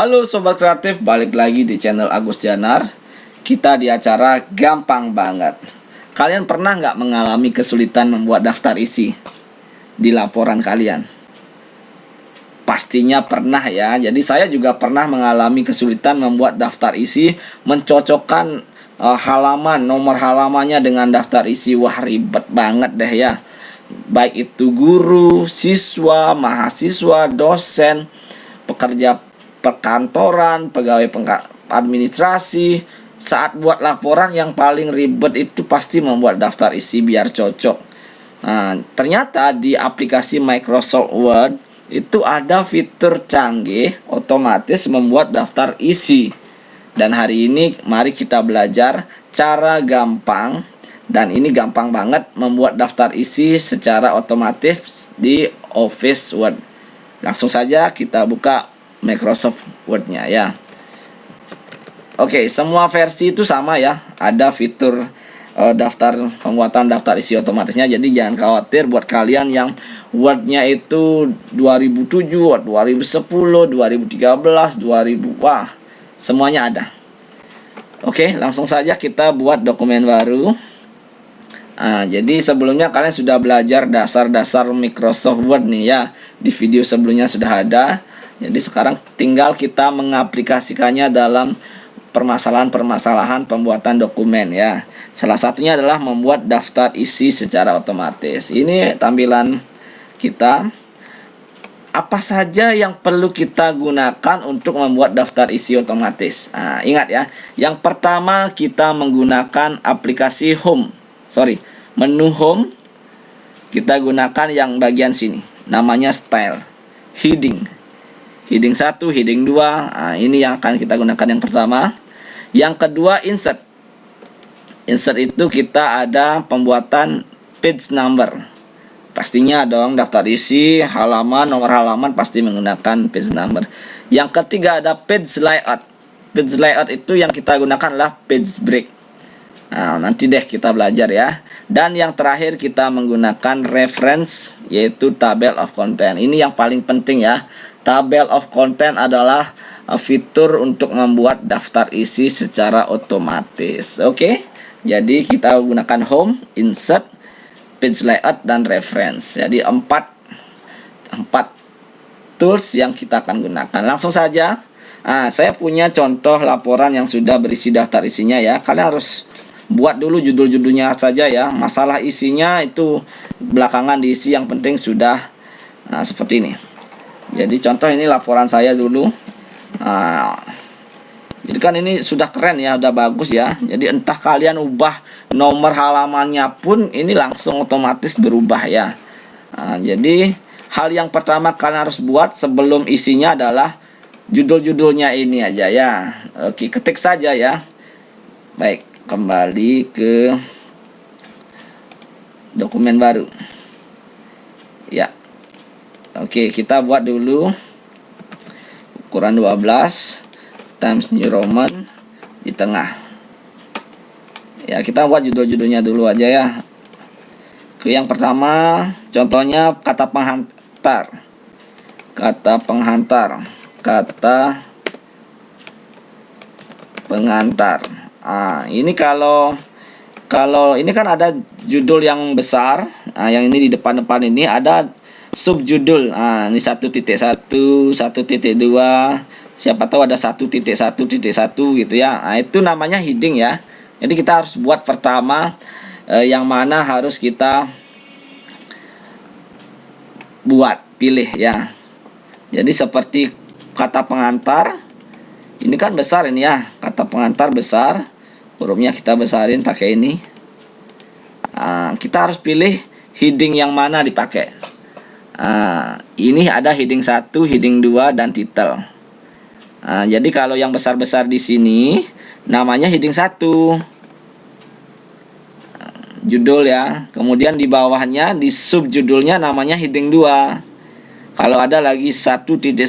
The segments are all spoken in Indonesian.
Halo Sobat Kreatif, balik lagi di channel Agus Janar. Kita di acara Gampang Banget. Kalian pernah nggak mengalami kesulitan membuat daftar isi di laporan kalian? Pastinya pernah ya. Jadi saya juga pernah mengalami kesulitan membuat daftar isi, mencocokkan halaman, nomor halamannya dengan daftar isi. Wah, ribet banget deh ya. Baik itu guru, siswa, mahasiswa, dosen, pekerja perkantoran, pegawai administrasi. Saat buat laporan yang paling ribet itu pasti membuat daftar isi biar cocok. Nah, ternyata di aplikasi Microsoft Word itu ada fitur canggih otomatis membuat daftar isi. Dan hari ini mari kita belajar cara gampang, dan ini gampang banget membuat daftar isi secara otomatis di Office Word. Langsung saja kita buka Microsoft Word-nya ya. Oke, semua versi itu sama ya. Ada fitur pembuatan daftar isi otomatisnya. Jadi jangan khawatir buat kalian yang Word-nya itu 2007, 2010, 2013, 2000. Wah, semuanya ada. Oke, langsung saja kita buat dokumen baru. Nah, jadi sebelumnya kalian sudah belajar dasar-dasar Microsoft Word nih ya. Di video sebelumnya sudah ada. Jadi sekarang tinggal kita mengaplikasikannya dalam permasalahan-permasalahan pembuatan dokumen ya. Salah satunya adalah membuat daftar isi secara otomatis. Ini tampilan kita. Apa saja yang perlu kita gunakan untuk membuat daftar isi otomatis? Nah, ingat ya. Yang pertama kita menggunakan aplikasi menu Home. Kita gunakan yang bagian sini. Namanya Style, Heading 1, heading 2. Nah, ini yang akan kita gunakan yang pertama. Yang kedua, Insert. Insert itu kita ada pembuatan page number. Pastinya dong daftar isi, halaman, nomor halaman pasti menggunakan page number. Yang ketiga ada page layout. Page layout itu yang kita gunakan adalah page break. Nah, nanti deh kita belajar ya. Dan yang terakhir kita menggunakan reference, yaitu table of content. Ini yang paling penting ya. Table of content adalah fitur untuk membuat daftar isi secara otomatis. Oke. Jadi kita gunakan Home, Insert, Page Layout, dan Reference. Jadi empat tools yang kita akan gunakan. Langsung saja. Nah, saya punya contoh laporan yang sudah berisi daftar isinya ya. Kalian harus buat dulu judul-judulnya saja ya. Masalah isinya itu belakangan diisi, yang penting sudah seperti ini. Jadi contoh ini laporan saya dulu. Nah, jadi kan ini sudah keren ya, udah bagus ya. Jadi entah kalian ubah nomor halamannya pun ini langsung otomatis berubah ya. Nah, jadi hal yang pertama kalian harus buat sebelum isinya adalah judul-judulnya ini aja ya. Oke, ketik saja ya. Baik, kembali ke dokumen baru. Ya. Oke, kita buat dulu ukuran 12 Times New Roman di tengah. Ya, kita buat judul-judulnya dulu aja ya. Oke, yang pertama contohnya kata penghantar. Kata pengantar. Ini kalau ini kan ada judul yang besar. Yang ini di depan-depan ini ada subjudul. Ini 1.1, 1.2. Siapa tahu ada 1.1.1 gitu ya. Itu namanya heading ya. Jadi kita harus buat pertama yang mana harus kita pilih ya. Jadi seperti kata pengantar. Ini kan besar ini ya. Kata pengantar besar. Hurufnya kita besarin pakai ini. Kita harus pilih heading yang mana dipakai. Ini ada heading 1, heading 2, dan title. Jadi kalau yang besar-besar di sini namanya heading 1, judul ya. Kemudian di bawahnya di subjudulnya namanya heading 2. Kalau ada lagi 1.1.1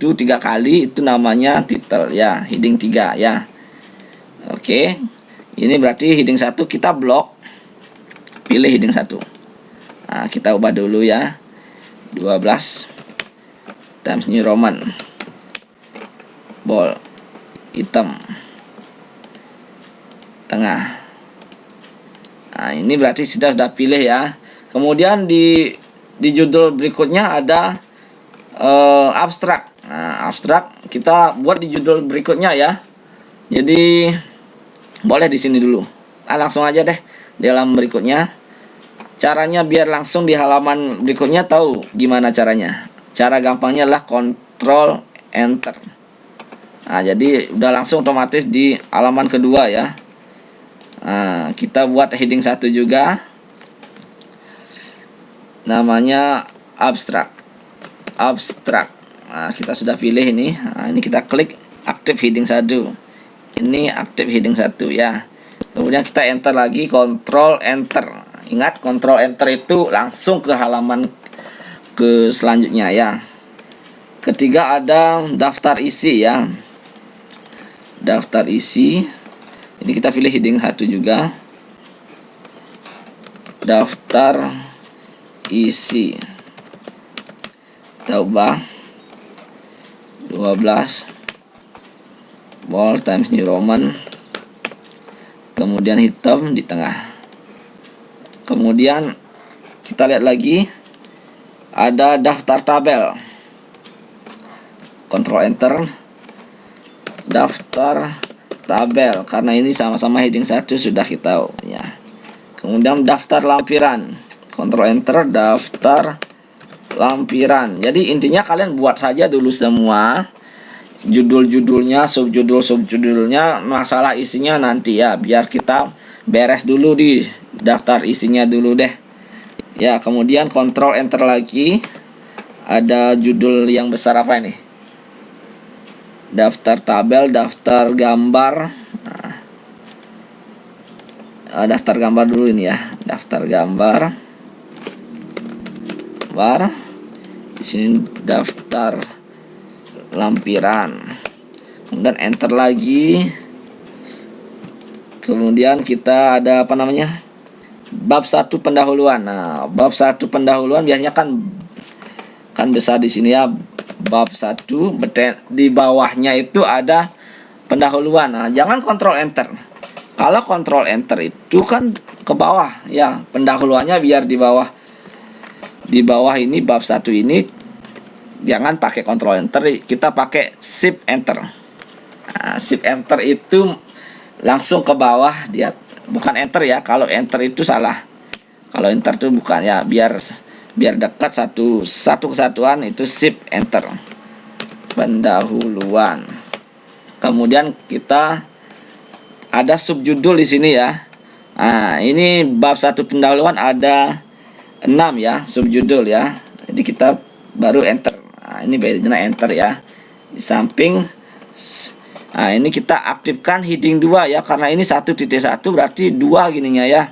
3 kali itu namanya title ya, heading 3 ya. Oke. Ini berarti heading 1 kita blok. Pilih heading 1. Kita ubah dulu ya. 12 Times New Roman. bol hitam tengah. Nah, ini berarti sudah pilih ya. Kemudian di judul berikutnya ada abstrak. Nah, abstrak kita buat di judul berikutnya ya. Jadi boleh di sini dulu. Langsung aja deh di halaman berikutnya. Caranya biar langsung di halaman berikutnya tahu gimana caranya. Cara gampangnya adalah Ctrl Enter. Nah, jadi udah langsung otomatis di halaman kedua ya. Nah, kita buat heading 1 juga. Namanya abstrak. Nah, kita sudah pilih ini. Nah, ini kita klik aktif heading 1. Ini aktif heading 1 ya. Kemudian kita enter lagi, Ctrl Enter. Ingat, Ctrl Enter itu langsung ke halaman ke selanjutnya ya. Ketiga ada daftar isi ya. Daftar isi. Ini kita pilih heading 1 juga. Daftar isi. Kita ubah 12 bold Times New Roman. Kemudian hitam di tengah. Kemudian kita lihat lagi ada daftar tabel. Ctrl Enter. Daftar tabel, karena ini sama-sama heading 1 sudah kita ya. Kemudian daftar lampiran, Ctrl Enter, daftar lampiran. Jadi intinya kalian buat saja dulu semua judul-judulnya, subjudul-subjudulnya, masalah isinya nanti ya, biar kita beres dulu di daftar isinya dulu deh ya. Kemudian Ctrl Enter lagi, ada judul yang besar apa ini? Daftar tabel, daftar gambar. Nah, daftar gambar dulu ini ya. Daftar gambar. Di sini daftar lampiran. Kemudian enter lagi. Kemudian kita ada apa namanya? Bab 1 pendahuluan. Nah, bab 1 pendahuluan biasanya kan besar di sini ya. Bab 1, di bawahnya itu ada pendahuluan. Nah, jangan Ctrl Enter. Kalau Ctrl Enter itu kan ke bawah ya, pendahuluannya biar di bawah. Di bawah ini bab 1 ini jangan pakai Ctrl Enter, kita pakai Shift Enter. Nah, Shift Enter itu langsung ke bawah dia, bukan Enter ya. Kalau Enter itu salah. Kalau Enter itu bukan ya, biar dekat satu kesatuan itu Shift Enter. Pendahuluan. Kemudian kita ada subjudul di sini ya. Nah, ini bab 1 pendahuluan ada 6 ya subjudul ya. Jadi kita baru enter. Nah, ini bedanya enter ya. Di samping. Nah, ini kita aktifkan heading 2 ya, karena ini 1.1 berarti 2 gininya ya.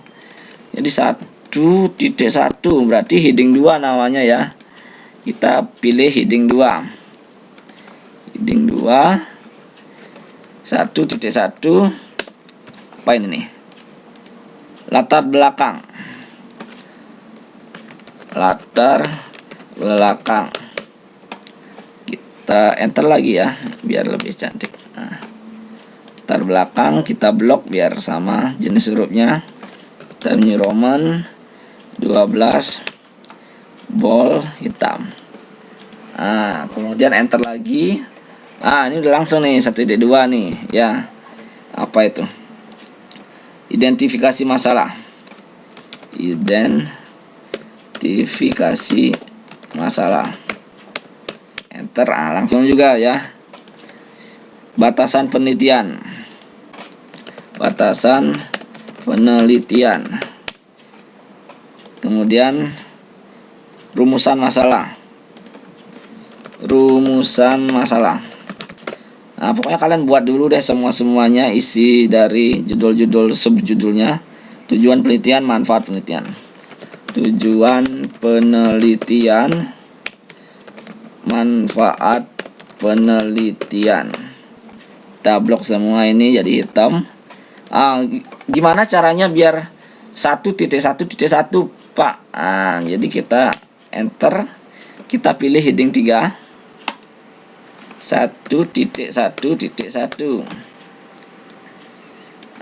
Jadi 1.1 berarti heading 2 namanya ya. Kita pilih heading 2. Heading 2 1.1. Apa ini nih? Latar belakang. Latar belakang. Kita enter lagi ya biar lebih cantik. Nah, latar belakang kita blok biar sama jenis hurufnya. Times New Roman 12 bold hitam. Nah, kemudian enter lagi. Nah, ini udah langsung nih 1.2 nih ya. Apa itu? Identifikasi masalah. Identifikasi masalah. Enter. Ah, langsung juga ya. Batasan penelitian. Batasan penelitian. Kemudian rumusan masalah. Rumusan masalah. Nah, pokoknya kalian buat dulu deh semuanya isi dari judul-judul subjudulnya. Tujuan penelitian, manfaat penelitian. Tujuan penelitian, manfaat penelitian. Kita blok semua ini jadi hitam. Gimana caranya biar 1.1.1 Pak? Jadi kita enter, kita pilih heading 3. 1.1.1.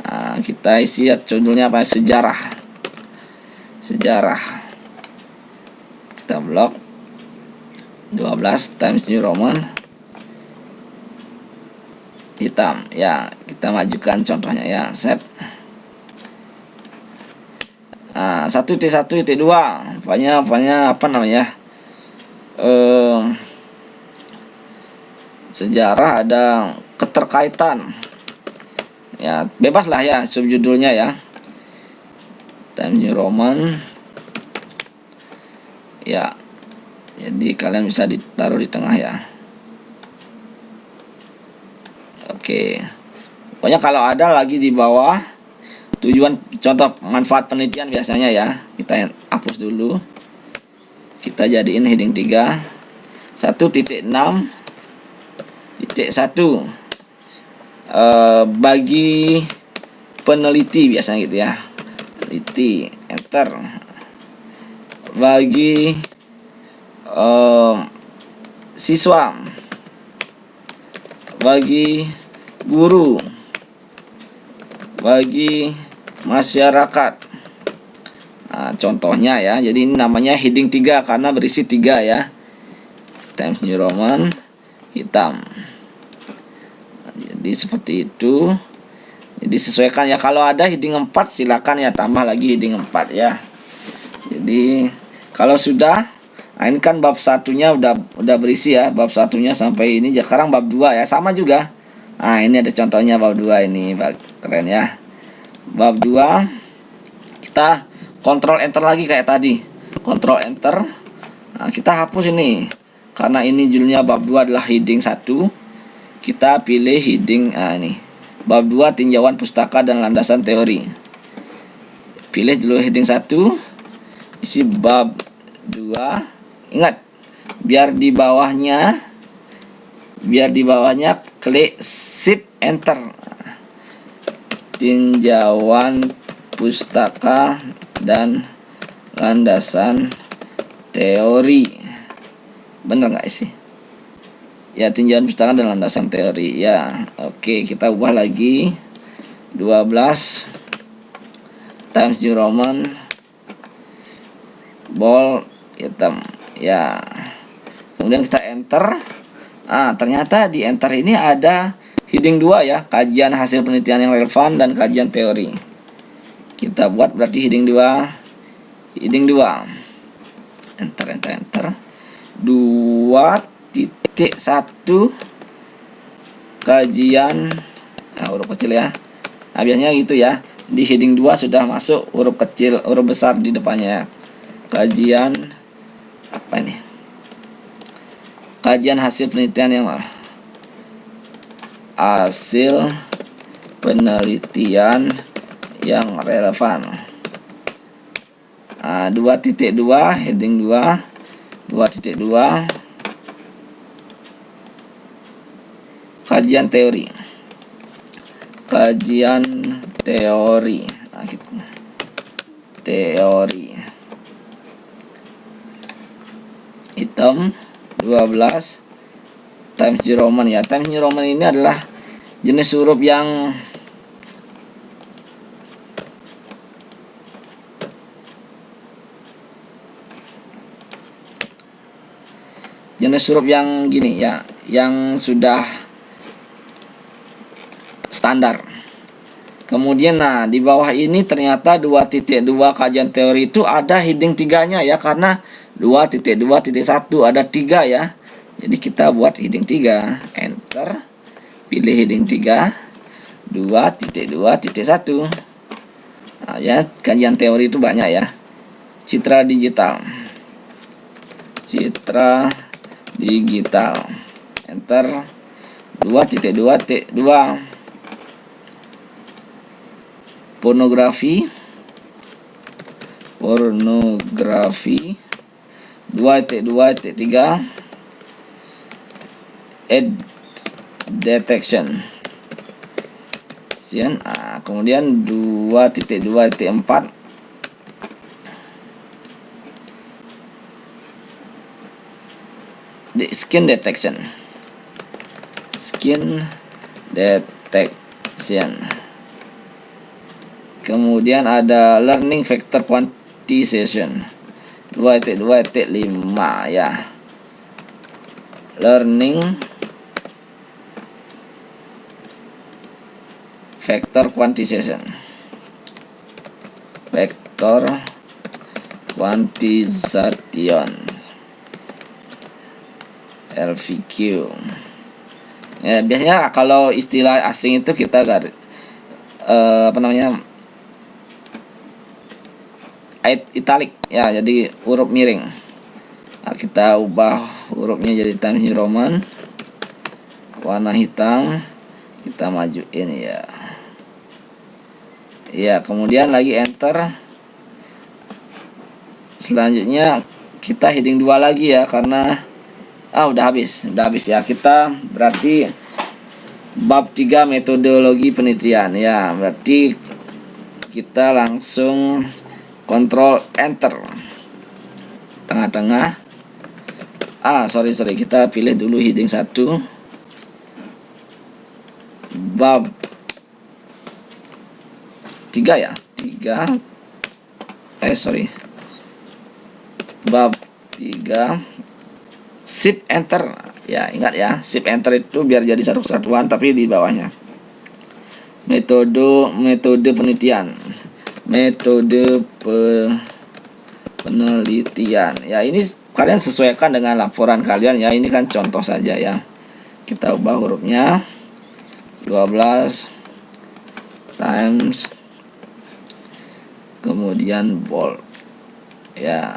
Nah, kita isi judulnya apa? Sejarah. Kita blok 12 Times New Roman hitam ya. Kita majukan contohnya ya, set. 1.1.2 apanya apa namanya, sejarah, ada keterkaitan ya, bebas lah ya subjudulnya ya, Times New Roman ya. Jadi kalian bisa ditaruh di tengah ya. Oke, pokoknya kalau ada lagi di bawah tujuan, contoh manfaat penelitian biasanya ya, kita hapus dulu. Kita jadiin heading 3. 1.6.1 bagi peneliti biasanya gitu ya. Peneliti, enter. Bagi siswa, bagi guru, bagi masyarakat. Nah, contohnya ya. Jadi ini namanya heading 3 karena berisi 3 ya. Times New Roman hitam. Nah, jadi seperti itu. Jadi sesuaikan ya, kalau ada heading 4 silakan ya tambah lagi heading 4 ya. Jadi kalau sudah, nah ini kan bab satunya udah berisi ya, bab satunya sampai ini. Sekarang bab 2 ya, sama juga. Nah, ini ada contohnya bab 2 ini, keren ya. Bab 2 kita kontrol enter lagi kayak tadi. Kontrol enter. Nah, kita hapus ini. Karena ini judulnya bab 2 adalah heading 1. Kita pilih heading ini. Bab 2 tinjauan pustaka dan landasan teori. Pilih dulu heading 1. Isi bab 2. Ingat, biar di bawahnya klik shift enter. Tinjauan pustaka dan landasan teori. Bener nggak sih? Ya, tinjauan pustaka dan landasan teori ya. Oke, kita ubah lagi 12 Times New Roman bold hitam ya. Kemudian kita enter. Ternyata di enter ini ada heading 2 ya, kajian hasil penelitian yang relevan dan kajian teori. Kita buat berarti heading 2. Enter. 2.1 kajian, huruf kecil ya. Nah, biasanya gitu ya. Di heading 2 sudah masuk huruf kecil, huruf besar di depannya. Kajian apa ini? Kajian hasil penelitian yang relevan. 2.2 heading 2. 2.2 kajian teori. Teori hitam 12 Times New Roman ya. Times New Roman ini adalah jenis huruf yang gini ya, yang sudah standar. Kemudian di bawah ini ternyata 2.2 kajian teori itu ada heading 3-nya ya, karena 2.2.1 ada 3 ya. Jadi kita buat heading 3, enter, pilih heading 3, 2.2.1. Nah, ya, kajian teori itu banyak ya. Citra digital, enter, 2.2.2 pornografi, 2.2.3 ad detection. Kemudian 2.2.4 skin detection. skin detection. Kemudian ada learning factor quantization 2.2.5 ya. Learning factor quantization. Vector quantization LVQ. Ya, biasanya kalau istilah asing itu kita italic ya, jadi huruf miring. Nah, kita ubah hurufnya jadi Times New Roman, warna hitam, kita majuin ya. Ya, kemudian lagi enter. Selanjutnya kita heading 2 lagi ya, karena udah habis ya. Kita berarti bab 3 metodologi penelitian ya. Berarti kita langsung kontrol enter. Tengah-tengah. Sorry, kita pilih dulu heading 1. Bab 3 ya. Bab 3. Shift enter. Ya, ingat ya, shift enter itu biar jadi satu kesatuan, tapi di bawahnya. Metode penelitian. Metode penelitian. Ya, ini kalian sesuaikan dengan laporan kalian ya. Ini kan contoh saja ya. Kita ubah hurufnya 12 times, kemudian bold. Ya.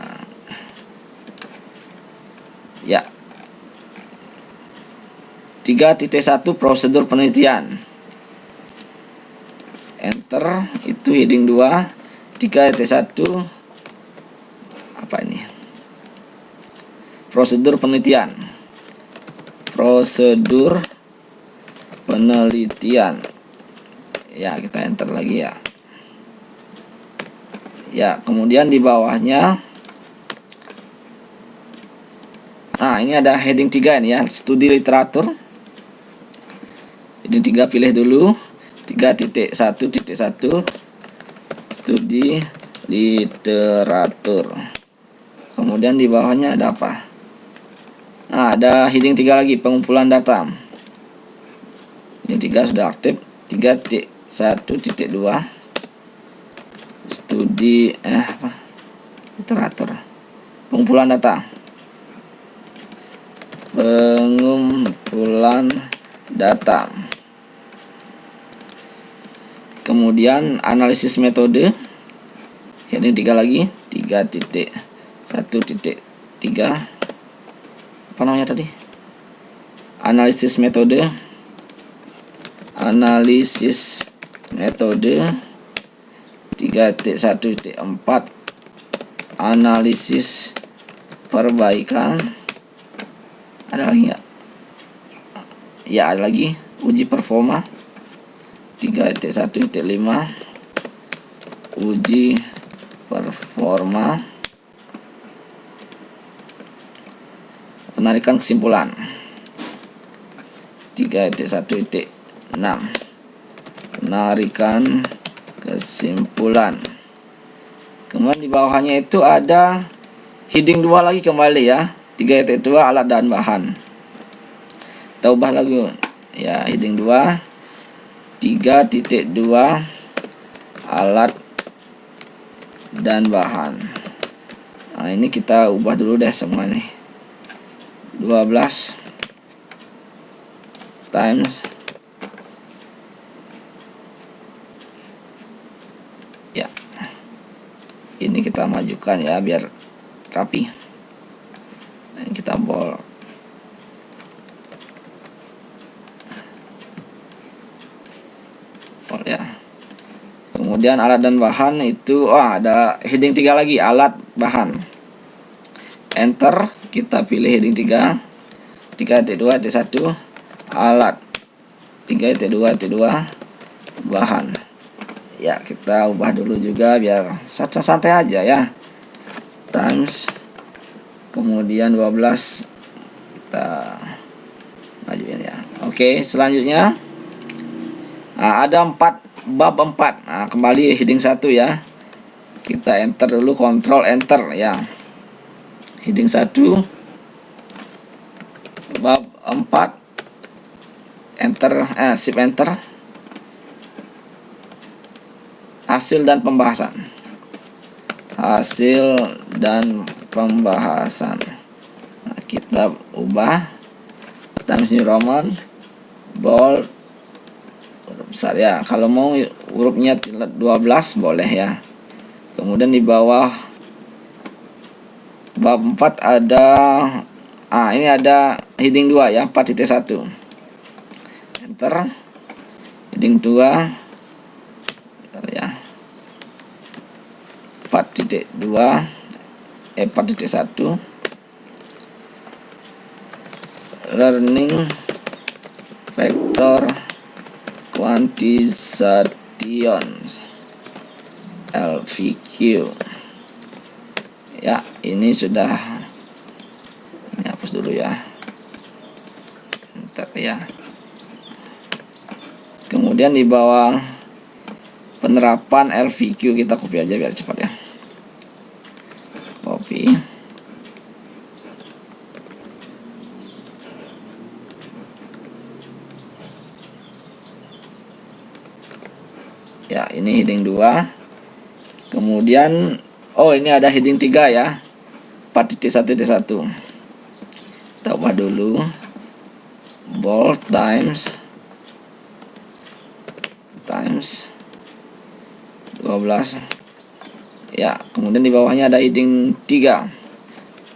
3.1 prosedur penelitian. Enter, itu heading 2. 3.1 apa ini? Prosedur penelitian. Ya, kita enter lagi ya. Ya, kemudian di bawahnya ini ada heading 3 ini ya, studi literatur. Heading 3 pilih dulu. 3.1.1 studi literatur. Kemudian di bawahnya ada apa? Ada heading 3 lagi, pengumpulan data. Heading 3 sudah aktif. 3.1.2 studi literatur, pengumpulan data. Kemudian analisis metode. Ini 3 lagi. 3.1.3 apa namanya tadi? Analisis metode. 3.1.4 analisis perbaikan. Ada lagi nggak? Ya, ada lagi uji performa. 3.1.5 uji performa, penarikan kesimpulan. 3.1.6 penarikan kesimpulan. Kemudian di bawahnya itu ada heading 2 lagi kembali ya. 3.2 alat dan bahan. Kita ubah lagi ya, heading 2. 3.2 alat dan bahan. Ini kita ubah dulu deh semua nih. 12 times ya. Ini kita majukan ya biar rapi. Ini kita bold. Ya. Kemudian alat dan bahan itu ada heading 3 lagi, alat bahan. Enter, kita pilih heading 3. 3.2.1 alat. 3.2.2 bahan. Ya, kita ubah dulu juga biar santai aja ya. Times, kemudian 12 kita majuin ya. Oke, selanjutnya ada bab 4. Nah, kembali heading 1 ya. Kita enter dulu, kontrol enter ya. Heading 1 bab 4, enter, shift enter. Hasil dan pembahasan. Hasil dan pembahasan. Nah, kita ubah Times New Roman, bold, huruf besar ya. Kalau mau hurufnya 12 boleh ya. Kemudian di bawah bab 4 ada ini ada heading 2 ya, 4.1. Enter. Heading 2 ya. 4.2 4.1 learning vector quantization LVQ ya. Ini sudah, ini hapus dulu ya, enter ya. Kemudian di bawah penerapan LVQ kita copy aja biar cepat ya. Copy. Ya, ini heading 2. Kemudian ini ada heading 3 ya. 4.1.1. Kita ubah dulu. Bold times 12 ya. Kemudian di bawahnya ada heading 3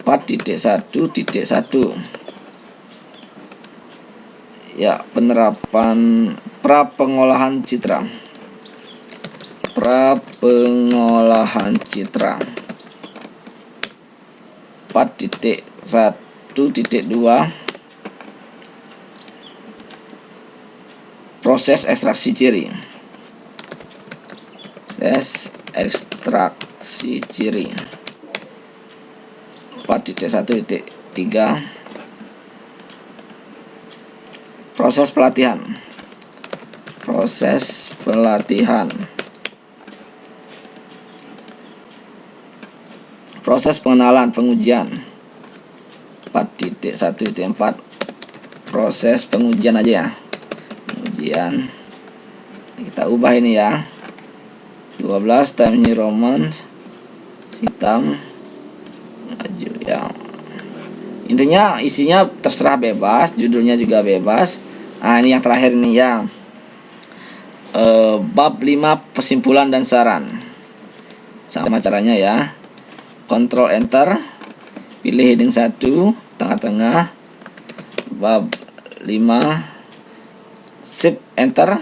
4.1.1 ya, penerapan prapengolahan citra. 4.1.2 proses ekstraksi ciri. Ekstraksi ciri. 4.1.3 proses pelatihan. Proses pengenalan pengujian. 4.1.4 proses pengujian aja ya. Pengujian. Kita ubah ini ya. 12 Times New Roman hitam maju ya. Intinya isinya terserah bebas, judulnya juga bebas. Nah, ini yang terakhir ini ya. Bab 5 kesimpulan dan saran. Sama caranya ya. Control enter, pilih heading 1 tengah-tengah, bab 5, shift enter,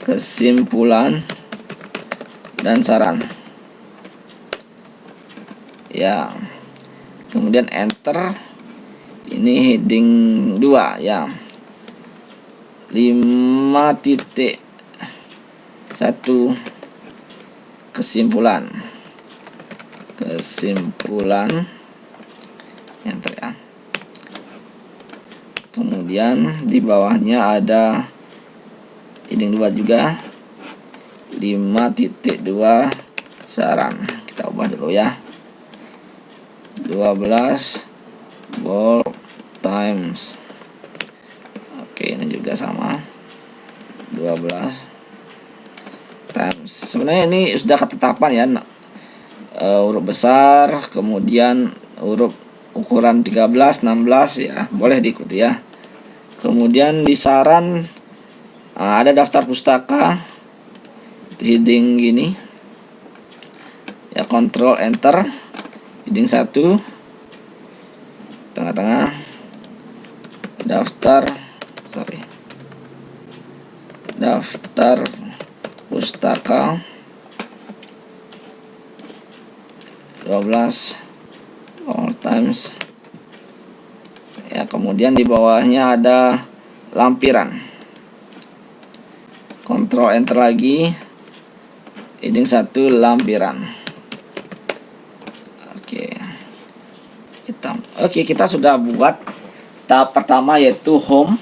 kesimpulan dan saran ya. Kemudian enter, ini heading 2 ya, 5.1 kesimpulan enter ya. Kemudian di bawahnya ada heading 2 juga, 5.2 saran. Kita ubah dulu ya. 12 bold times. Oke, ini juga sama. 12 times. Sebenarnya ini sudah ketetapan ya. Huruf besar, kemudian huruf ukuran 13, 16 ya, boleh diikuti ya. Kemudian di saran ada daftar pustaka, heading gini ya, control enter, heading 1 tengah-tengah, daftar pustaka 12 all times ya. Kemudian di bawahnya ada lampiran, kontrol enter lagi, heading 1 lampiran. Oke, hitam. Oke, kita sudah buat tahap pertama yaitu home.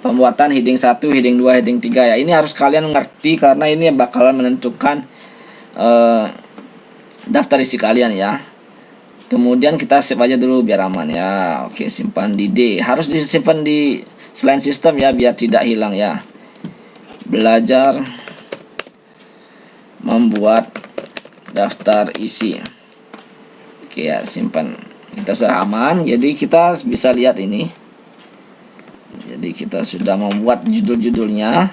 pembuatan heading 1, heading 2, heading 3 ya. Ini harus kalian ngerti karena ini bakalan menentukan daftar isi kalian ya. Kemudian kita save aja dulu biar aman ya. Oke, simpan di D. Harus disimpan di selain sistem ya biar tidak hilang ya. Belajar membuat daftar isi. Oke ya, simpan. Kita sudah aman. Jadi kita bisa lihat ini. Jadi kita sudah membuat judul-judulnya.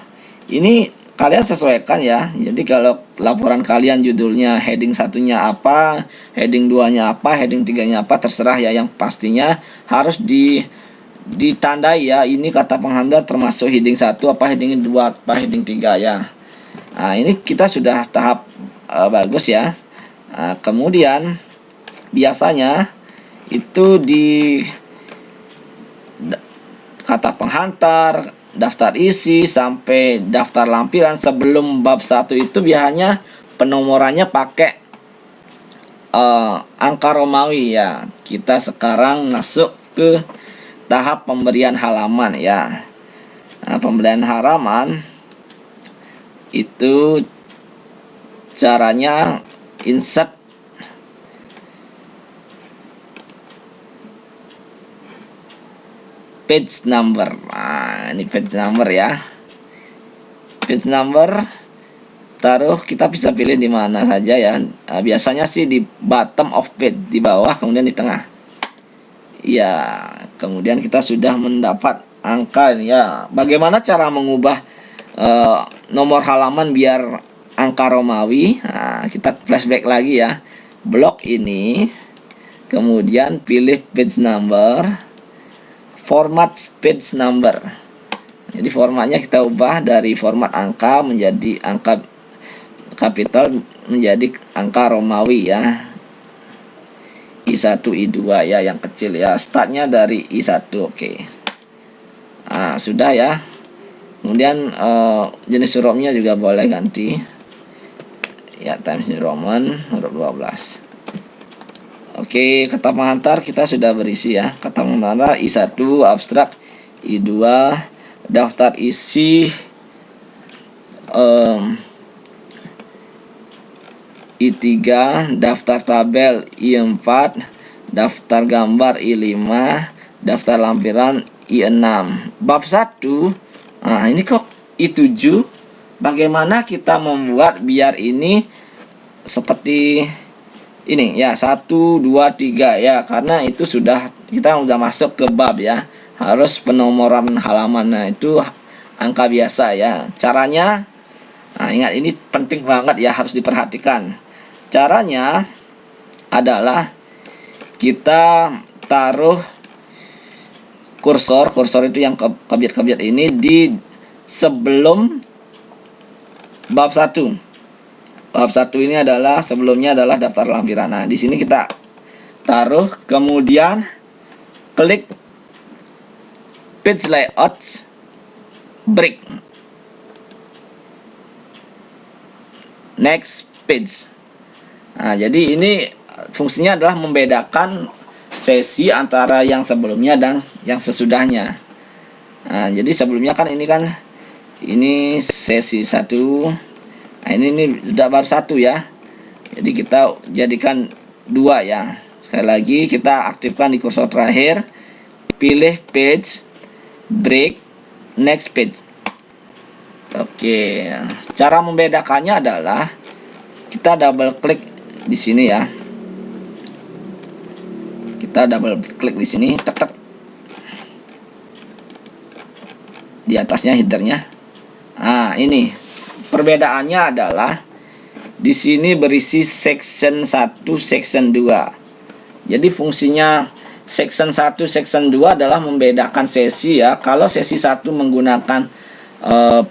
Ini kalian sesuaikan ya. Jadi kalau laporan kalian judulnya heading satunya apa, heading 2-nya apa, heading 3-nya apa, terserah ya. Yang pastinya harus ditandai ya. Ini kata penghambat termasuk heading 1 apa, heading 2 apa, heading 3 ya. Nah, ini kita sudah tahap bagus ya. Nah, kemudian biasanya itu di kata penghantar, daftar isi sampai daftar lampiran sebelum bab 1 itu biasanya penomorannya pakai angka Romawi ya. Kita sekarang masuk ke tahap pemberian halaman ya. Nah, pemberian halaman itu caranya insert page number. Nah, ini page number ya. Page number taruh, kita bisa pilih di mana saja ya. Nah, biasanya sih di bottom of page, di bawah, kemudian di tengah. Ya, kemudian kita sudah mendapat angka ini ya. Bagaimana cara mengubah nomor halaman biar angka Romawi? Nah, kita flashback lagi ya. Blok ini, kemudian pilih page number, format page number. Jadi formatnya kita ubah dari format angka menjadi angka kapital menjadi angka Romawi ya. I1, I2 ya yang kecil ya. Startnya dari I1. Oke. Nah, sudah ya. Kemudian jenis hurufnya juga boleh ganti. Ya, Times New Roman huruf 12. Oke, kata penghantar kita sudah berisi ya. Kata penghantar I1 abstrak, I2 daftar isi, I3 daftar tabel, I4 daftar gambar, I5 daftar lampiran, I6. Bab 1. Nah, ini kok I7. Bagaimana kita membuat biar ini seperti ini ya, 1, 2, 3 ya, karena itu kita sudah masuk ke bab ya. Harus penomoran halaman. Nah, itu angka biasa ya. Caranya, nah ingat ini penting banget ya, harus diperhatikan. Caranya adalah kita taruh kursor itu yang kebiat-kebiat ini di sebelum bab 1. Bab 1 ini adalah sebelumnya adalah daftar lampiran. Nah, di sini kita taruh, kemudian klik page layout break. Next page. Nah, jadi ini fungsinya adalah membedakan sesi antara yang sebelumnya dan yang sesudahnya. Nah, jadi sebelumnya kan ini sesi 1. Nah, ini sudah baru 1 ya. Jadi kita jadikan 2 ya. Sekali lagi kita aktifkan di kursor terakhir, pilih page break, next page. Oke, cara membedakannya adalah kita double klik di sini ya. Kita double klik di sini, tek. Di atasnya headernya. Nah, ini perbedaannya adalah di sini berisi section 1, section 2. Jadi fungsinya section 1, section 2 adalah membedakan sesi ya. Kalau sesi 1 menggunakan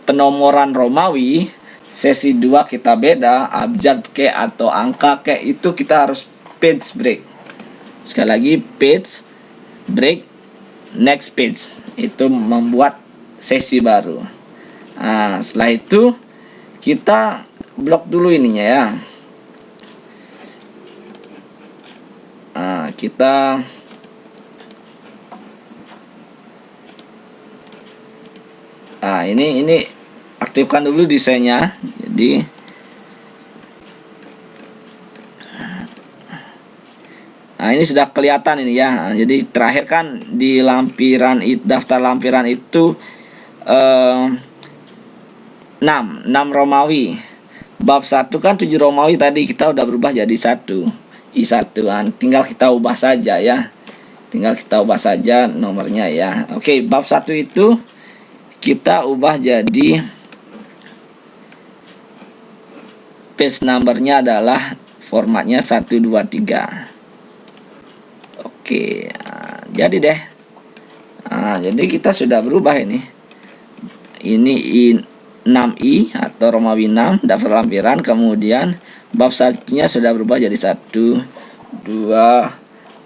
penomoran Romawi, sesi 2 kita beda, abjad ke atau angka ke, itu kita harus page break. Sekali lagi page break, next page. Itu membuat sesi baru. Nah, setelah itu kita blok dulu ininya ya. Nah, kita Nah, ini aktifkan dulu desainnya. Jadi nah, ini sudah kelihatan ini ya. Nah, jadi terakhir kan di daftar lampiran itu 6 Romawi. Bab 1 kan 7 Romawi, tadi kita udah berubah jadi 1 I1. Nah, tinggal kita ubah saja ya. Tinggal kita ubah saja nomornya ya. Oke, bab 1 itu kita ubah jadi page numbernya adalah formatnya 123. Oke, nah, jadi deh. Nah, jadi kita sudah berubah ini. Ini 6i atau Romawi 6 daftar lampiran, kemudian bab satunya sudah berubah jadi 1, 2,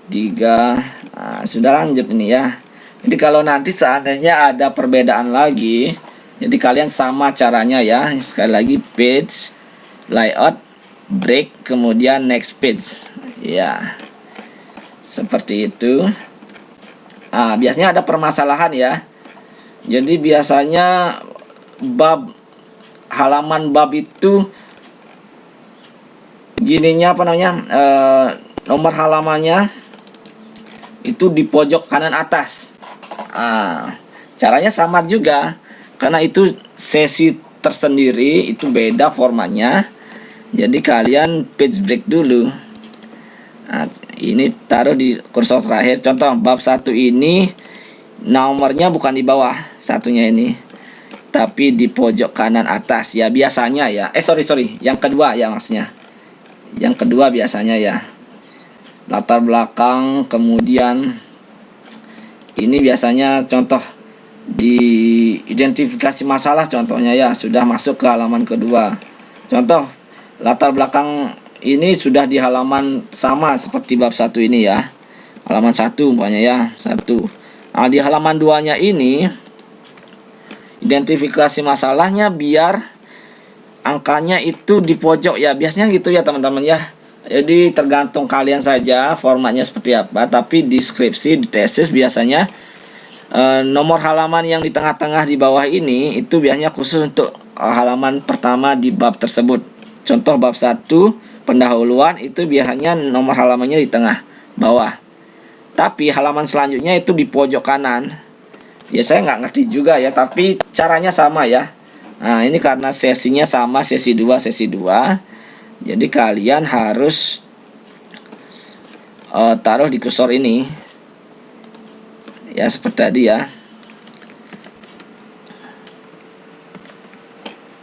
3. Nah, sudah lanjut ini ya. Jadi kalau nanti seandainya ada perbedaan lagi, jadi kalian sama caranya ya. Sekali lagi page, layout, break, kemudian next page. Ya. Seperti itu. Nah, biasanya ada permasalahan ya. Jadi biasanya halaman bab itu gininya apa namanya, nomor halamannya itu di pojok kanan atas. Nah, caranya sama juga, karena itu sesi tersendiri, itu beda formatnya. Jadi kalian page break dulu. Nah, ini taruh di kursor terakhir. Contoh bab 1 ini nomornya bukan di bawah satunya ini, tapi di pojok kanan atas ya biasanya ya. Sorry, yang kedua ya maksudnya. Yang kedua biasanya ya. Latar belakang, kemudian ini biasanya contoh di identifikasi masalah contohnya ya, sudah masuk ke halaman kedua. Contoh latar belakang ini sudah di halaman sama seperti bab 1 ini ya. Halaman 1 umpamanya ya, 1. Nah, di halaman 2-nya ini identifikasi masalahnya biar angkanya itu di pojok ya. Biasanya gitu ya teman-teman ya. Jadi tergantung kalian saja formatnya seperti apa, tapi di skripsi, di tesis biasanya nomor halaman yang di tengah-tengah di bawah ini itu biasanya khusus untuk halaman pertama di bab tersebut. Contoh bab 1 pendahuluan itu biasanya nomor halamannya di tengah bawah, tapi halaman selanjutnya itu di pojok kanan. Ya saya nggak ngerti juga ya, tapi caranya sama ya. Nah, ini karena sesinya sama, sesi 2, jadi kalian harus taruh di kursor ini ya, seperti tadi ya.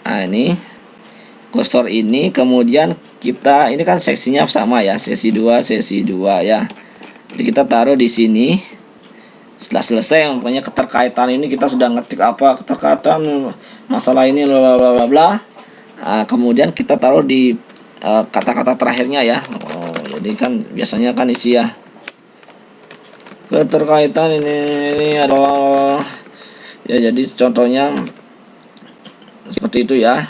Nah, ini kursor ini, kemudian kita ini kan seksinya sama ya, sesi 2 ya. Jadi kita taruh di sini. Setelah selesai pokoknya keterkaitan ini, kita sudah ngetik apa keterkaitan masalah ini bla bla bla bla. Nah, kemudian kita taruh di kata-kata terakhirnya ya. Jadi kan biasanya kan isi ya keterkaitan ini adalah ya, jadi contohnya seperti itu ya.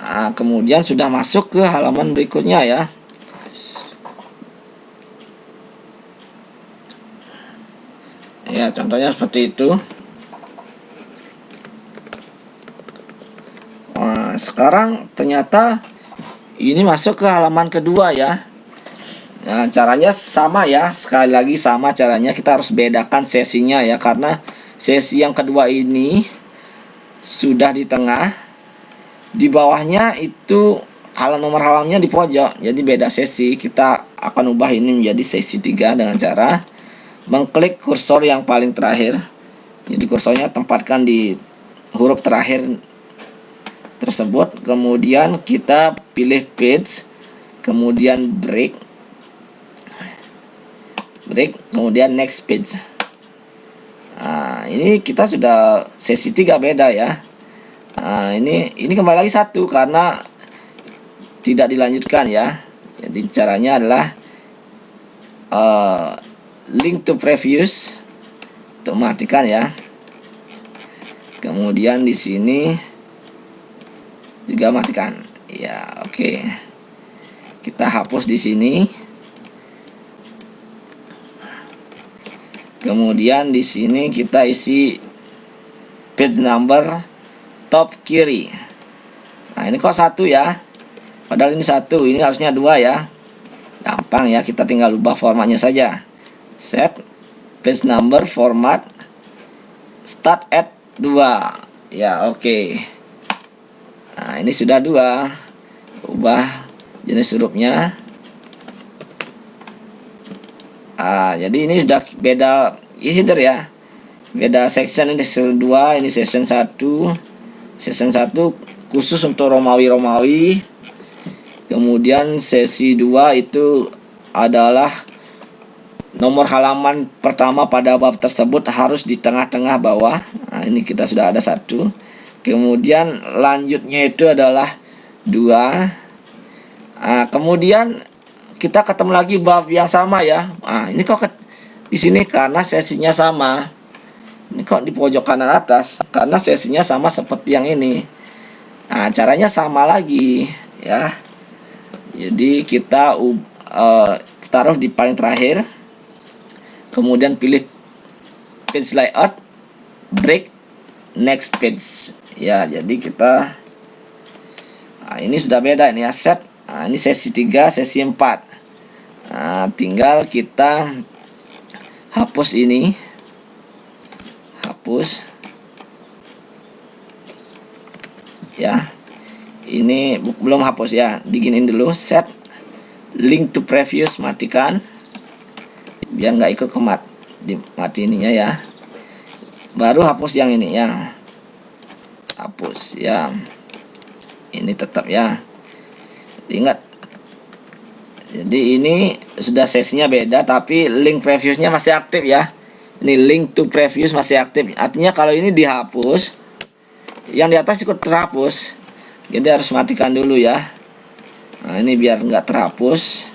Nah, kemudian sudah masuk ke halaman berikutnya ya. Ya, contohnya seperti itu. Nah, sekarang ternyata ini masuk ke halaman kedua ya. Nah, caranya sama ya. Sekali lagi sama caranya. Kita harus bedakan sesinya ya, karena sesi yang kedua ini sudah di tengah, di bawahnya itu nomor halamannya di pojok, jadi beda sesi. Kita akan ubah ini menjadi sesi 3 dengan cara mengklik kursor yang paling terakhir. Jadi kursornya tempatkan di huruf terakhir tersebut, kemudian kita pilih page, kemudian break, kemudian next page. Nah, ini kita sudah sesi 3 beda ya. Nah, ini kembali lagi 1 karena tidak dilanjutkan ya. Jadi caranya adalah link to previous, untuk matikan ya. Kemudian di sini juga matikan. Ya, oke. Kita hapus di sini. Kemudian di sini kita isi page number top kiri. Nah ini kok 1 ya, padahal ini 1, ini harusnya 2 ya. Gampang ya, kita tinggal ubah formatnya saja. Set page number format start at 2 ya. Oke. Nah ini sudah 2. Ubah jenis hurufnya. Jadi ini sudah beda header ya, beda section. Ini section 2, ini section 1. Section 1 khusus untuk Romawi. Kemudian sesi 2 itu adalah nomor halaman pertama pada bab tersebut harus di tengah-tengah bawah. Nah, ini kita sudah ada 1. Kemudian lanjutnya itu adalah 2. Kemudian kita ketemu lagi bab yang sama ya. Ini kok di sini karena sesinya sama. Ini kok di pojok kanan atas karena sesinya sama seperti yang ini. Caranya sama lagi ya. Jadi kita taruh di paling terakhir. Kemudian pilih page layout, break, next page. Ya, jadi kita ini sudah beda ini ya, set. Ini sesi 3, sesi 4. Tinggal kita hapus ini. Hapus. Ya. Ini belum hapus ya. Diginin dulu, set link to previous, matikan. Biar nggak ikut mati ininya ya. Baru hapus yang ini ya. Hapus ya. Ini tetap ya. Ingat. Jadi ini sudah sesinya beda tapi link previewsnya masih aktif ya. Ini link to previous masih aktif. Artinya kalau ini dihapus, yang di atas ikut terhapus. Jadi harus matikan dulu ya. Nah ini biar nggak terhapus.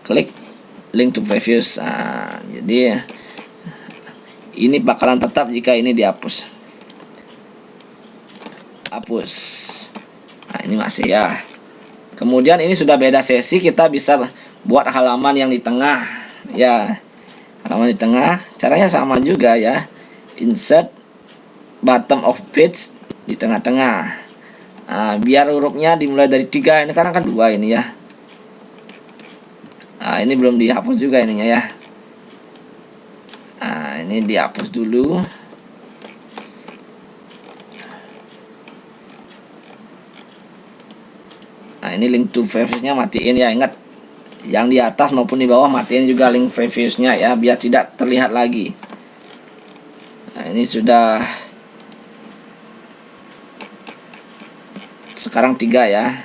Klik link to previous. Jadi ini bakalan tetap jika ini dihapus. Hapus. Nah ini masih ya. Kemudian ini sudah beda sesi, kita bisa buat halaman yang di tengah ya. Halaman di tengah caranya sama juga ya. Insert bottom of page di tengah-tengah. Biar hurufnya dimulai dari 3. Ini karena kan 2 ini ya. Ini belum dihapus juga ininya ya. Ini dihapus dulu. Ini link to previewsnya matiin ya. Ingat, yang di atas maupun di bawah matiin juga link previewsnya ya, biar tidak terlihat lagi. Ini sudah sekarang 3 ya.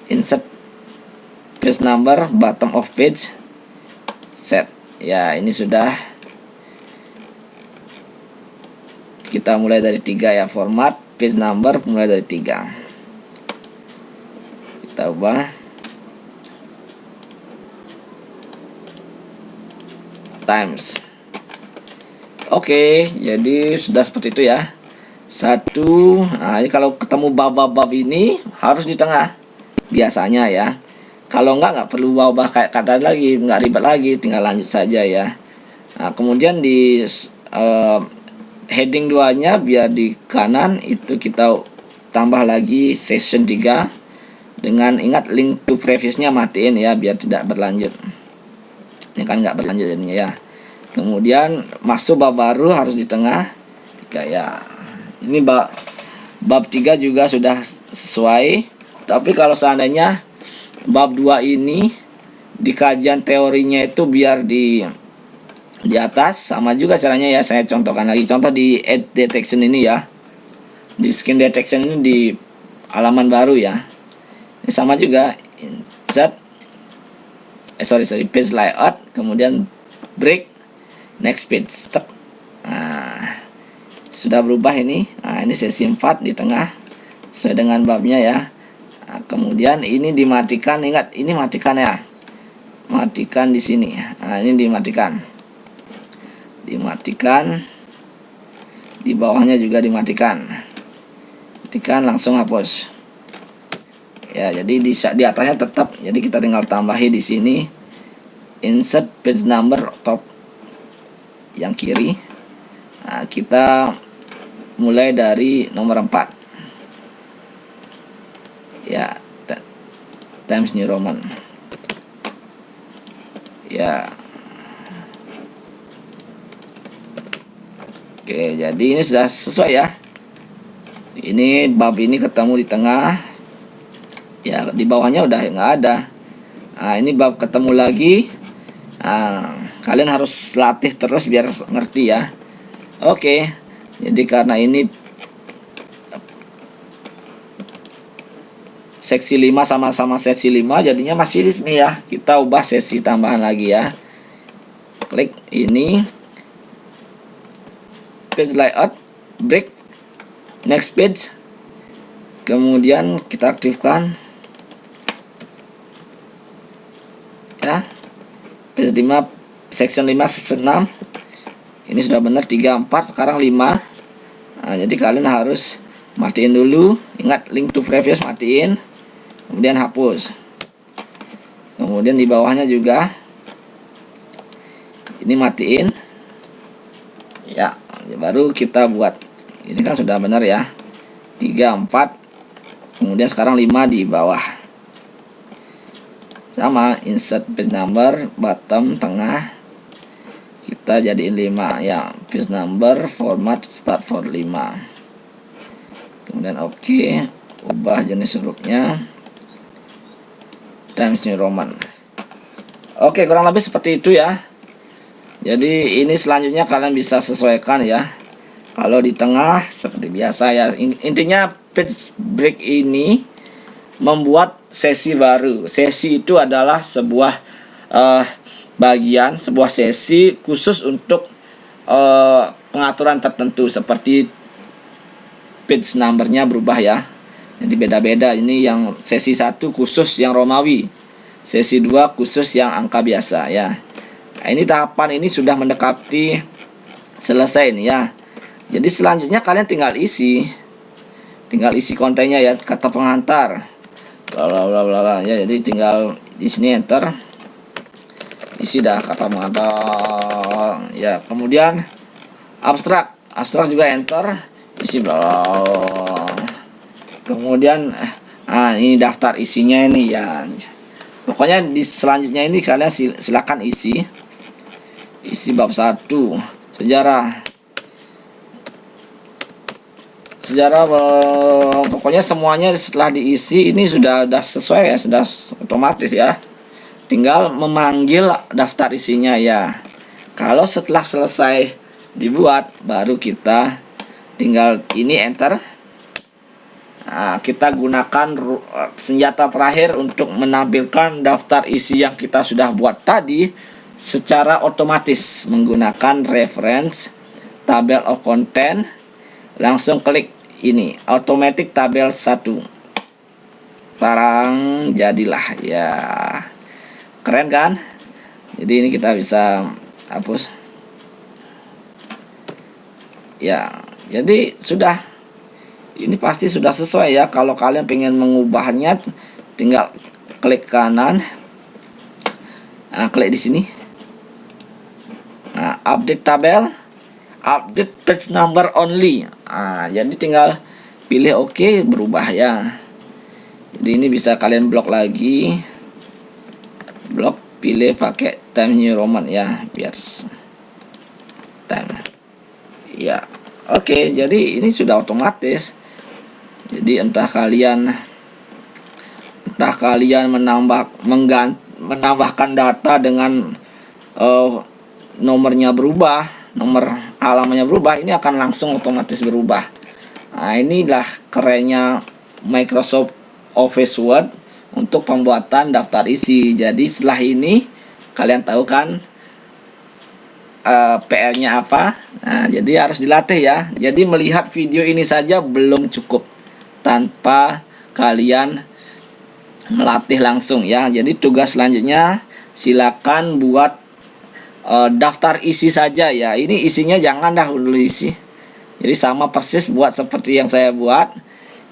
Insert page number bottom of page, set ya. Ini sudah, kita mulai dari 3 ya. Format page number mulai dari 3. Kita ubah times. Oke, jadi sudah seperti itu ya. 1. Ini kalau ketemu bab-bab ini harus di tengah biasanya ya. Kalau nggak perlu ubah kayak kata lagi, nggak ribet lagi, tinggal lanjut saja ya. Kemudian di heading 2-nya biar di kanan itu kita tambah lagi session 3 dengan, ingat, link to previewsnya matiin ya biar tidak berlanjut. Ini kan nggak berlanjut jadinya ya. Kemudian masuk bab baru harus di tengah 3 ya. Ini bab 3 juga sudah sesuai. Tapi kalau seandainya bab 2 ini di kajian teorinya itu biar di atas, sama juga caranya ya. Saya contohkan lagi. Contoh di edge detection ini ya. Di skin detection ini di halaman baru ya. Ini sama juga, insert page layout, kemudian break, next page, step. Sudah berubah ini. Ini sesi 4 di tengah sesuai dengan babnya ya. Kemudian ini dimatikan. Ingat, ini matikan ya. Matikan di sini. Ini dimatikan. Dimatikan. Di bawahnya juga dimatikan. Matikan, langsung hapus. Ya, jadi di atasnya tetap. Jadi kita tinggal tambahi di sini insert page number top yang kiri. Kita mulai dari nomor 4 ya, Times New Roman ya. Oke, jadi ini sudah sesuai ya. Ini bab ini ketemu di tengah ya, di bawahnya udah nggak ada. Nah, ini bab ketemu lagi. Nah, kalian harus latih terus biar ngerti ya. Oke, jadi karena ini seksi 5 sama-sama sesi 5, jadinya masih di sini ya. Kita ubah sesi tambahan lagi ya. Klik ini, page layout, break, next page. Kemudian kita aktifkan ya, page 5, section 5, section 6. Ini sudah benar 3, 4, sekarang 5. Nah, jadi kalian harus matiin dulu. Ingat link to previous matiin, kemudian hapus. Kemudian di bawahnya juga ini matiin ya, baru kita buat. Ini kan sudah benar ya, 3, 4, kemudian sekarang 5 di bawah. Sama, insert page number, bottom, tengah, kita jadiin 5 ya. Page number, format, start for 5. Kemudian oke, ubah jenis hurufnya Times New Roman. Oke, kurang lebih seperti itu ya. Jadi ini selanjutnya kalian bisa sesuaikan ya. Kalau di tengah seperti biasa ya. Intinya page break ini membuat sesi baru. Sesi itu adalah sebuah bagian, sebuah sesi khusus untuk pengaturan tertentu, seperti page numbernya berubah ya. Jadi beda-beda. Ini yang sesi 1 khusus yang Romawi, sesi 2 khusus yang angka biasa ya. Nah, ini tahapan ini sudah mendekati selesai nih ya. Jadi selanjutnya kalian tinggal isi kontennya ya, kata pengantar bla bla bla ya. Jadi tinggal di sini enter, isi dah kata pengantar ya. Kemudian abstrak juga enter, isi bla bla. Kemudian ini daftar isinya ini ya. Pokoknya di selanjutnya ini kalian silakan isi bab 1 sejarah, pokoknya semuanya setelah diisi ini sudah sesuai ya, sudah otomatis ya. Tinggal memanggil daftar isinya ya. Kalau setelah selesai dibuat, baru kita tinggal ini enter. Nah, kita gunakan senjata terakhir untuk menampilkan daftar isi yang kita sudah buat tadi secara otomatis menggunakan reference table of content. Langsung klik ini automatic tabel 1. Sekarang jadilah ya. Keren kan? Jadi ini kita bisa hapus ya. Jadi sudah, ini pasti sudah sesuai ya. Kalau kalian pengen mengubahnya, tinggal klik kanan, klik di sini, update tabel, update page number only. Jadi tinggal pilih oke, berubah ya. Jadi ini bisa kalian blok lagi, pilih pakai Times New Roman ya, biar time ya. Oke, jadi ini sudah otomatis. Jadi entah kalian menambahkan data dengan nomornya berubah, nomor halamannya berubah, ini akan langsung otomatis berubah. Nah, inilah kerennya Microsoft Office Word untuk pembuatan daftar isi. Jadi setelah ini kalian tahu kan PR-nya apa. Nah, jadi harus dilatih ya. Jadi melihat video ini saja belum cukup tanpa kalian melatih langsung ya. Jadi tugas selanjutnya silakan buat daftar isi saja ya. Ini isinya jangan dahulu isi. Jadi sama persis buat seperti yang saya buat.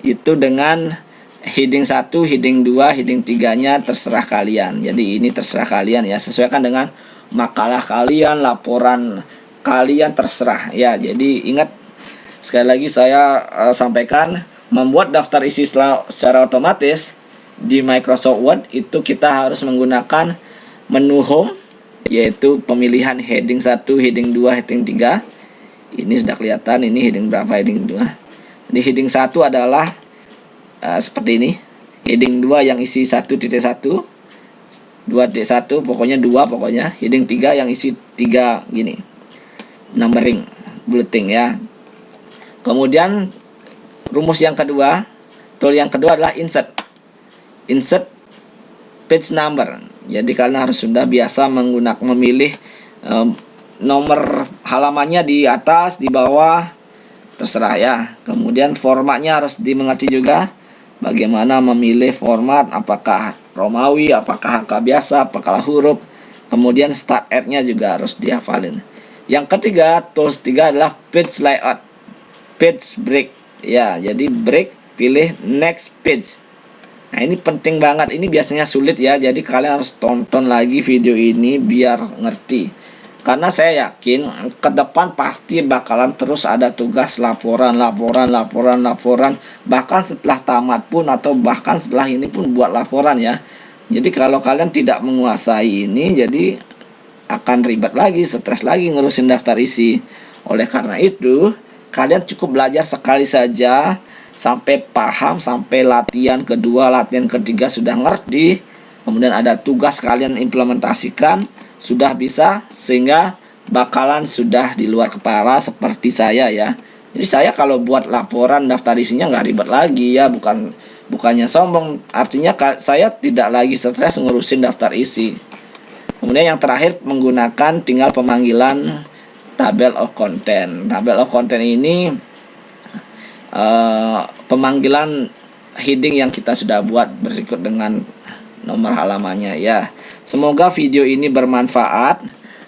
Itu dengan heading 1, heading 2, heading 3-nya terserah kalian. Jadi ini terserah kalian ya. Sesuaikan dengan makalah kalian, laporan kalian, terserah ya. Jadi ingat, sekali lagi saya sampaikan, membuat daftar isi secara otomatis di Microsoft Word itu kita harus menggunakan menu home, yaitu pemilihan heading 1, heading 2, heading 3. Ini sudah kelihatan, ini heading berapa, heading 2. Di heading 1 adalah seperti ini. Heading 2 yang isi 1.1, 2.1, pokoknya 2 pokoknya. Heading 3 yang isi 3 gini. Numbering, bulleting ya. Kemudian rumus yang kedua, tool yang kedua adalah insert. Insert page number. Jadi kalian harus sudah biasa memilih nomor halamannya di atas, di bawah, terserah ya. Kemudian formatnya harus dimengerti juga. Bagaimana memilih format, apakah Romawi, apakah angka biasa, apakah huruf. Kemudian start at-nya juga harus dihafalin. Yang ketiga, tools 3 adalah page layout, page break. Ya, jadi break, pilih next page. Nah, ini penting banget. Ini biasanya sulit ya. Jadi kalian harus tonton lagi video ini biar ngerti. Karena saya yakin ke depan pasti bakalan terus ada tugas laporan. Bahkan setelah tamat pun atau bahkan setelah ini pun buat laporan ya. Jadi kalau kalian tidak menguasai ini, jadi akan ribet lagi, stres lagi ngurusin daftar isi. Oleh karena itu, kalian cukup belajar sekali saja sampai paham, sampai latihan kedua, latihan ketiga sudah ngerti. Kemudian ada tugas kalian implementasikan, sudah bisa, sehingga bakalan sudah di luar kepala seperti saya ya. Jadi saya kalau buat laporan daftar isinya nggak ribet lagi ya, bukannya sombong, artinya saya tidak lagi stres ngurusin daftar isi. Kemudian yang terakhir menggunakan tinggal pemanggilan table of content. Table of content ini pemanggilan heading yang kita sudah buat berikut dengan nomor halamannya ya. Semoga video ini bermanfaat.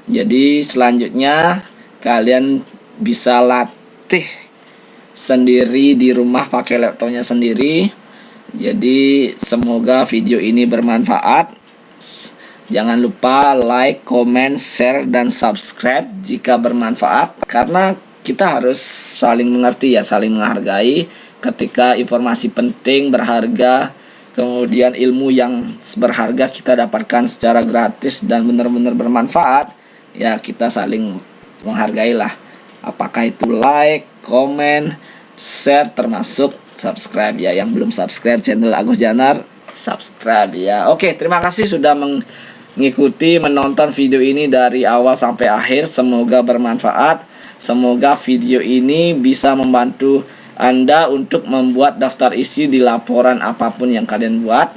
Jadi selanjutnya kalian bisa latih sendiri di rumah pakai laptopnya sendiri. Jadi semoga video ini bermanfaat. Jangan lupa like, comment, share, dan subscribe jika bermanfaat. Karena kita harus saling mengerti ya, saling menghargai. Ketika informasi penting, berharga, kemudian ilmu yang berharga kita dapatkan secara gratis dan benar-benar bermanfaat, ya kita saling menghargai lah. Apakah itu like, comment, share, termasuk subscribe ya. Yang belum subscribe channel Agus Janar, subscribe ya. Oke, terima kasih sudah mengikuti menonton video ini dari awal sampai akhir. Semoga bermanfaat. Semoga video ini bisa membantu Anda untuk membuat daftar isi di laporan apapun yang kalian buat.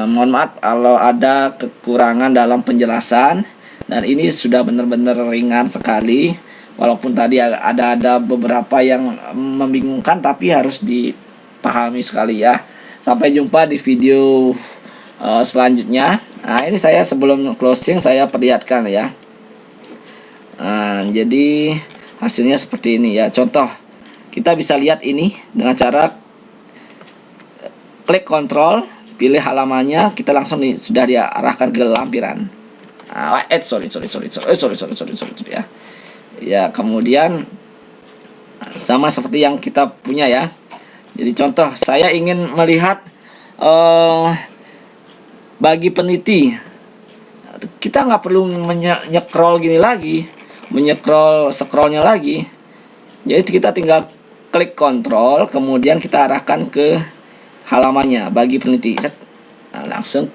Mohon maaf kalau ada kekurangan dalam penjelasan, dan ini sudah benar-benar ringan sekali. Walaupun tadi ada beberapa yang membingungkan, tapi harus dipahami sekali ya. Sampai jumpa di video selanjutnya. Nah, ini saya sebelum closing saya perlihatkan ya. Jadi hasilnya seperti ini ya. Contoh, kita bisa lihat ini dengan cara klik kontrol, pilih halamannya, kita langsung sudah diarahkan ke lampiran. Sorry ya. Ya, kemudian sama seperti yang kita punya ya. Jadi contoh, saya ingin melihat bagi peneliti, kita nggak perlu scroll gini lagi, scrollnya lagi. Jadi kita tinggal klik kontrol, kemudian kita arahkan ke halamannya bagi peneliti. Langsung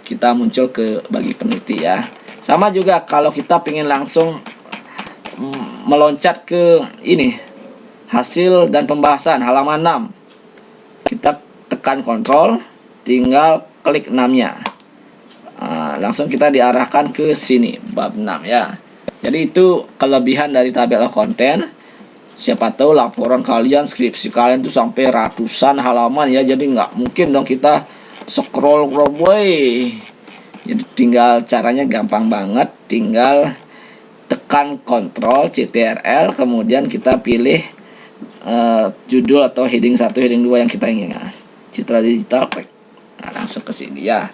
kita muncul ke bagi peneliti ya. Sama juga kalau kita ingin langsung meloncat ke ini, hasil dan pembahasan halaman 6, kita tekan kontrol, tinggal klik 6-nya. Langsung kita diarahkan ke sini, bab 6 ya. Jadi itu kelebihan dari tabel of content. Siapa tahu laporan kalian, skripsi kalian tuh sampai ratusan halaman ya. Jadi nggak mungkin dong kita scroll boy. Jadi tinggal caranya gampang banget, tinggal tekan kontrol CTRL, kemudian kita pilih judul atau heading 1, heading 2 yang kita inginkan. Citra digital, klik. Langsung ke sini ya.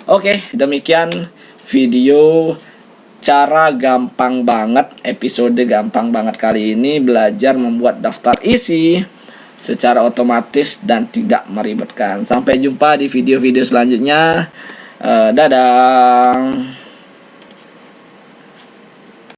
Oke, demikian video cara gampang banget, episode gampang banget kali ini belajar membuat daftar isi secara otomatis dan tidak meribetkan. Sampai jumpa di video-video selanjutnya. Dadah.